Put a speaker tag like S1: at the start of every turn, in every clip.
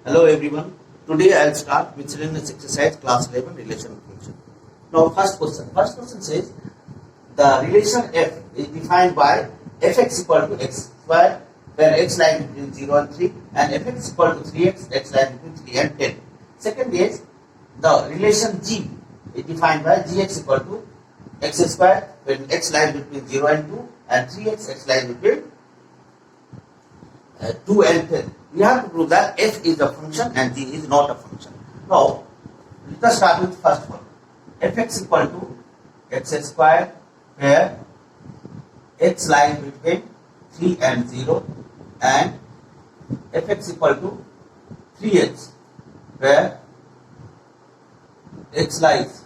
S1: Hello everyone. Today I'll start miscellaneous exercise class 11 relation function. Now first question. First question says the relation f is defined by fx equal to x square where x lies between 0 and 3 and fx equal to 3x, x lies between 3 and 10. Second is the relation g is defined by gx equal to x square when x lies between 0 and 2 and 3x, x lies between 2 and 10. We have to prove that f is a function and g is not a function. Now, let us start with first one. Fx equal to x square where x lies between 3 and 0 and fx equal to 3x where x lies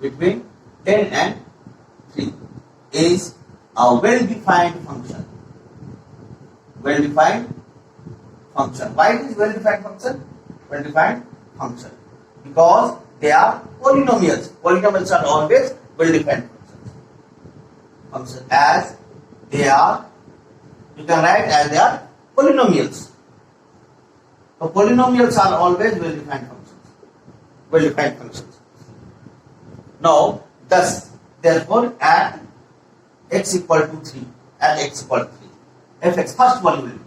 S1: between 10 and 3 is a well-defined function. Well-defined function. Why it is well-defined function? Well-defined function. Because they are polynomials. Polynomials are always well-defined functions. Function as they are, you can write as they are polynomials. So polynomials are always well-defined functions. Well-defined functions. Now, thus, therefore, at x equal to 3, at x equal to 3. Fx first one will be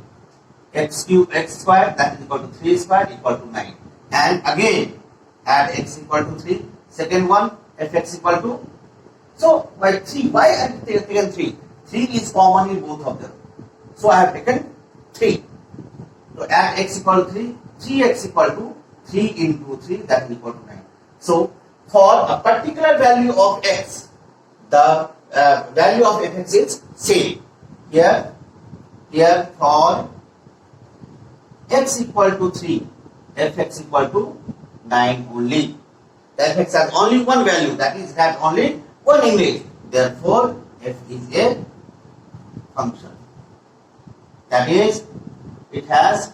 S1: x cube x square that is equal to 3 square equal to 9 and again add x equal to 3 second one fx equal to so by 3 why I have taken 3 is common in both of them so I have taken 3 so add x equal to 3 3x equal to 3 into 3 that is equal to 9 so for a particular value of x the value of fx is same here for x equal to 3, fx equal to 9 only. The fx has only one value, that is, it has only one image. Therefore, f is a function. That is, it has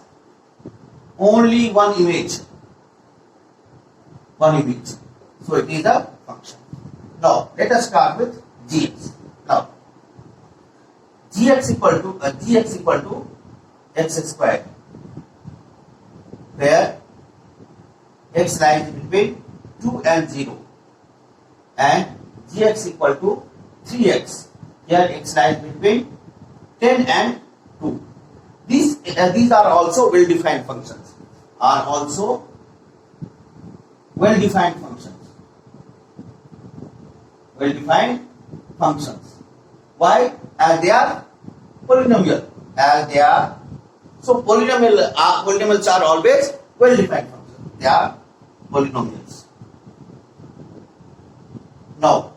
S1: only one image. One image. So, it is a function. Now, let us start with gx. Now, gx equal to x square where x lies between 2 and 0 and gx equal to 3x here x lies between 10 and 2. These are also well-defined functions. Well-defined functions. Why? As they are polynomial. So polynomials are always well-defined functions. They are polynomials. Now,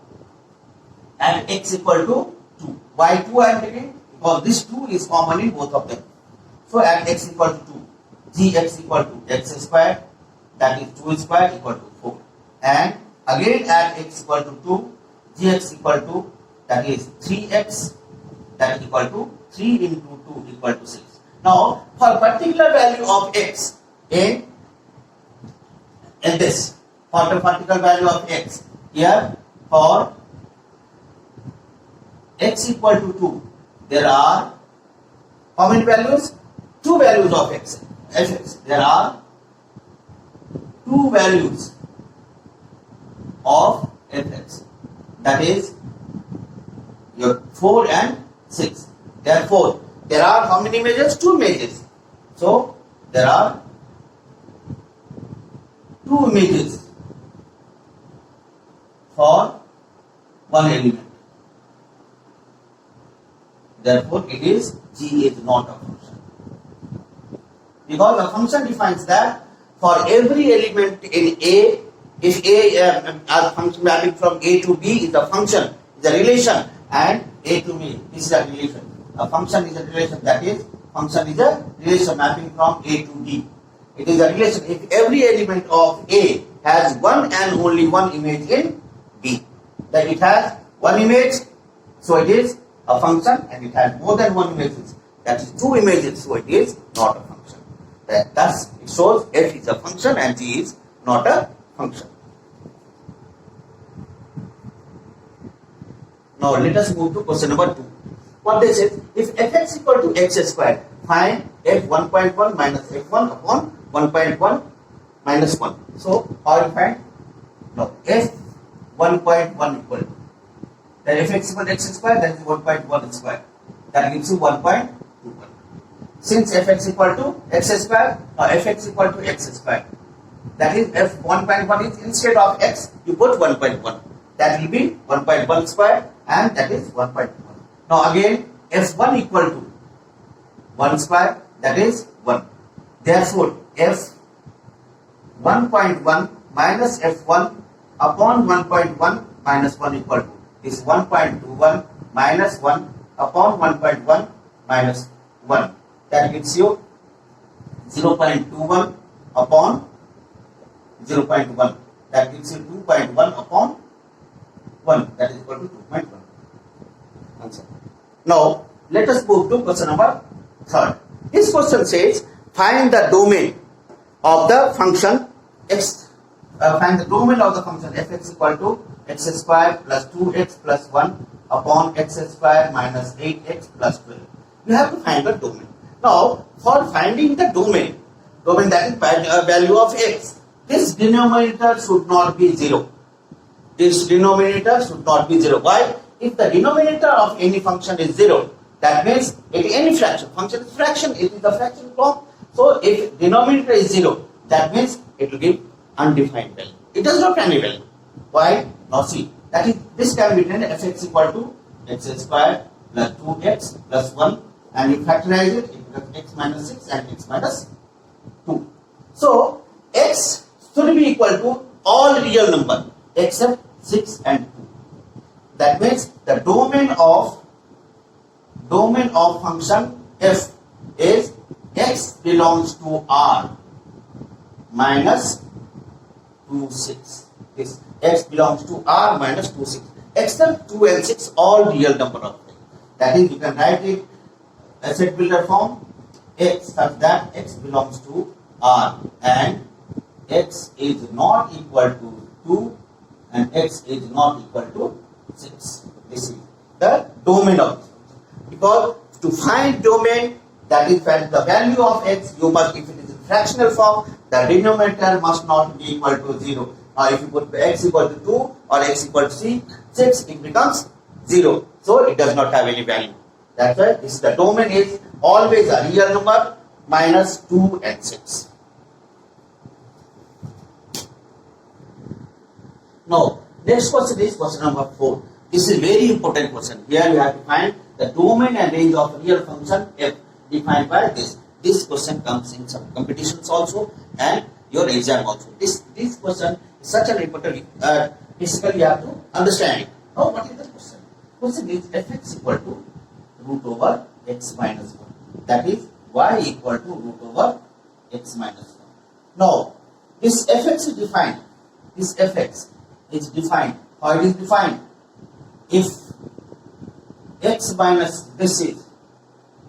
S1: at x equal to 2. Why 2 I am taking? Because this 2 is common in both of them. So at x equal to 2, gx equal to x square, that is 2 square equal to 4. And again at x equal to 2, gx equal to, that is 3x, that is equal to 3 into 2 equal to 6. Now, for a particular value of x in this, for the particular value of x, here for x equal to 2, there are how many values? 2 values of x. Fx. There are 2 values of fx. That is your 4 and 6. Therefore, there are how many images? 2 images. So, there are 2 images for one element. Therefore, G is not a function. Because a function defines that for every element in A, if A as function mapping from A to B is a function, is a relation, and A to B is a relation. A function is a relation, that is, function is a relation mapping from A to B. It is a relation if every element of A has one and only one image in B. Then it has one image, so it is a function, and it has more than one images. That is 2 images, so it is not a function. Thus, it shows f is a function and g is not a function. Now, let us move to question number 2. What they say, if fx equal to x square, find f1.1 minus f1 upon 1.1 minus 1. So how you find? No, f1.1 equal to, then fx equal to x square, that is 1.1 square. That gives you 1.21. Since fx equal to x square, fx equal to x square. That is f1.1 is instead of x, you put 1.1. That will be 1.1 square and that is 1.1. Now again, f1 equal to 1 square, that is 1. Therefore, f 1.1 minus f1 upon 1.1 minus 1 equal to is 1.21 minus 1 upon 1.1 minus 1. That gives you 0.21 upon 0.1. That gives you 2.1 upon 1. That is equal to 2.1. Answer. Now, let us move to question number 3. This question says, find the domain of the function x. Find the domain of the function fx equal to x square plus 2x plus 1 upon x square minus 8x plus 12. You have to find the domain. Now, for finding the domain that is value of x, this denominator should not be 0. This denominator should not be 0. Why? If the denominator of any function is 0, that means any function is fraction, it is the fraction form. So if denominator is 0, that means it will give undefined value. It does not have any value. Why? Now see, that is, this can be written fx equal to x square plus 2x plus 1, and you factorize it, it becomes x minus 6 and x minus 2. So x should be equal to all real number except 6 and 2. That means the domain of function f is x belongs to R minus 2, 6. This x belongs to R minus 2, 6. Except 2 and 6, all real number of things. That is, you can write it as set builder form x such that x belongs to R and x is not equal to 2 and x is not equal to 6. This is the domain of this. Because to find domain, that is the value of x, you must, if it is in fractional form, the denominator must not be equal to 0. Now if you put x equal to 2 or x equal to 6, it becomes 0. So it does not have any value. That's why this the domain is always a real number minus 2 and 6. Now, next question is question number 4. This is very important question. Here you have to find the domain and range of real function f defined by this. This question comes in some competitions also and your exam also. This question is such an important, basically you have to understand it. Now, what is the question? Question is fx equal to root over x minus 1. That is y equal to root over x minus 1. Now, this fx is defined. This fx is defined. How it is defined? If x minus, this is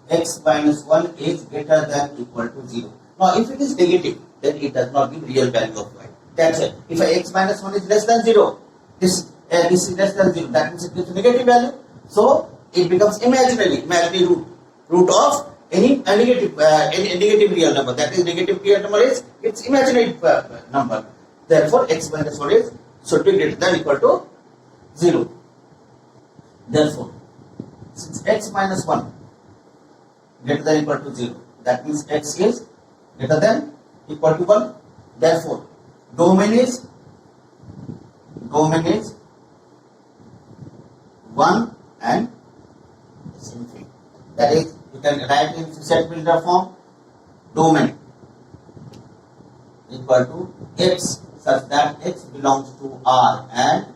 S1: x minus 1 is greater than equal to 0. Now, if it is negative, then it does not give real value of y. That's it. If x minus 1 is less than 0, this is less than 0, that means it gives negative value. So, it becomes imaginary root of any negative real number. That is, negative real number is its imaginary number. Therefore, x minus 1 is should be greater than equal to 0. Therefore, since x minus 1 greater than equal to 0, that means x is greater than equal to 1. Therefore, domain is 1 and same thing. That is, you can write in set builder form, domain equal to x such that x belongs to R and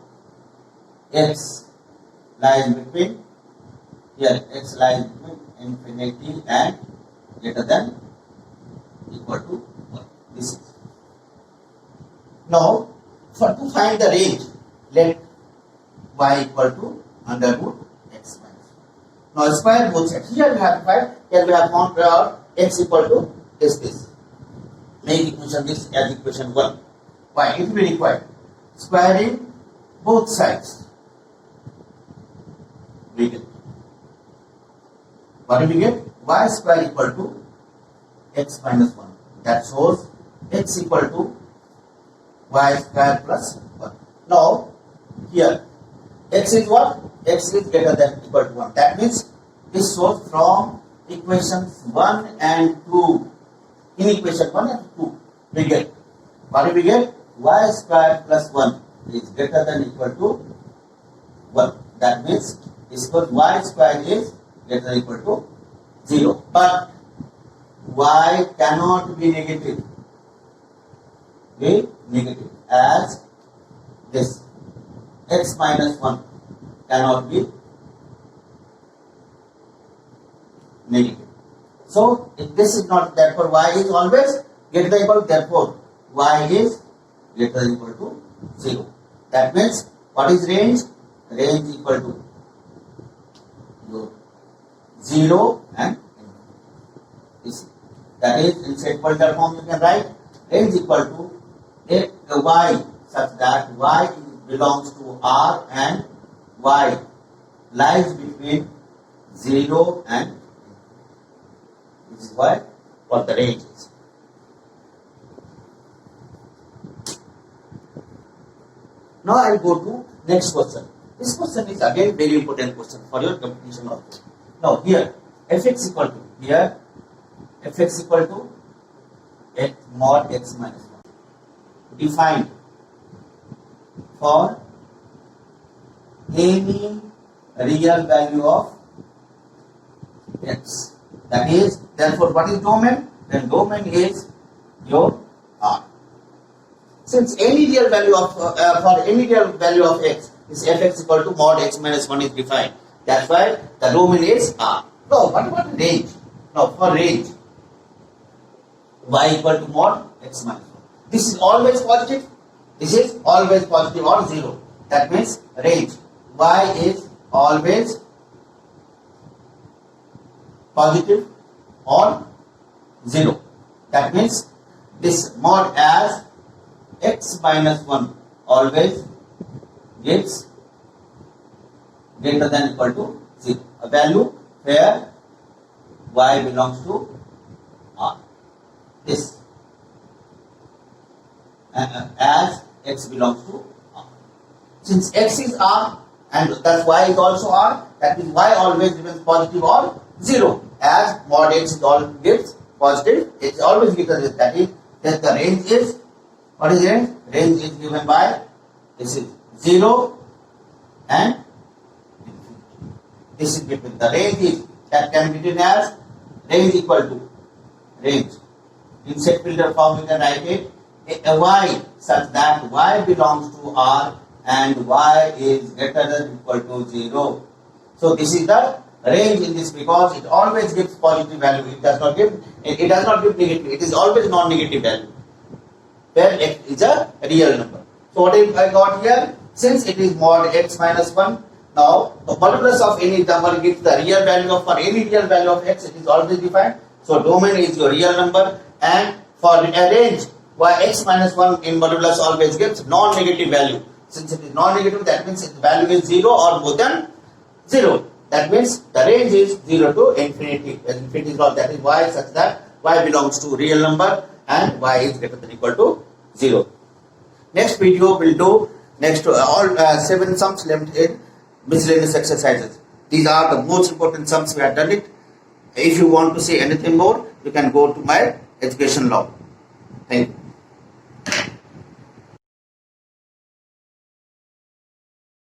S1: x lies between, here x lies between infinity and greater than equal to 1. This is. Now, to find the range, let y equal to under root x minus 1. Now, square both sides. Here we have found x equal to this. Make equation this as equation 1. Why? It will be required. Squaring both sides. We get. What do we get? Y square equal to x minus 1. That shows x equal to y square plus 1. Now, here, x is what? X is greater than equal to 1. That means this shows from equations 1 and 2. In equation 1 and 2, we get, what do we get? Y square plus 1 is greater than equal to 1. That means this called y square is greater than equal to 0. But y cannot be negative. Be negative as this x minus 1 cannot be negative. So if this is not, therefore y is always greater than equal to, therefore y is greater than equal to 0. That means what is range? Range equal to 0 and infinity. That is, in set pointer form you can write range equal to y such that y belongs to R and y lies between 0 and infinity. This is what the range is. Now I will go to next question. This question is again very important question for your competition also. Now here fx equal to, here fx equal to x mod x minus 1 defined for any real value of x. That is, therefore what is domain? Then domain is your R. Since any real value of for any real value of x is fx equal to mod x minus 1 is defined. That's why the domain is R. Now what about range? Now for range, y equal to mod x minus 1. This is always positive. This is always positive or 0. That means range y is always positive or 0. That means this mod as x minus 1 always gives greater than equal to 0. A value where y belongs to R. This as x belongs to R. Since x is R and thus y is also R, that means y always remains positive or 0. As mod x is all gives positive, it is always given that is that the range is, what is range? Range is given by, this is 0 and infinity. This is between, the range is, that can be written as range equal to range. In set filter form you can write it a y such that y belongs to R and y is greater than equal to 0. So this is the range in this because it always gives positive value. It does not give negative. It is always non-negative value where x is a real number. So what if I got here? Since it is mod x minus 1, now the modulus of any number gives the real value of, for any real value of x, it is always defined. So domain is your real number, and for a range y x minus 1 in modulus always gives non-negative value. Since it is non-negative, that means its value is 0 or more than 0. That means the range is 0 to infinity. Infinity is all, that is y such that y belongs to real number and y is greater than equal to 0. Next video will do next all 7 sums left in miscellaneous exercises. These are the most important sums we have done it. If you want to see anything more, you can go to my education log. Thank you.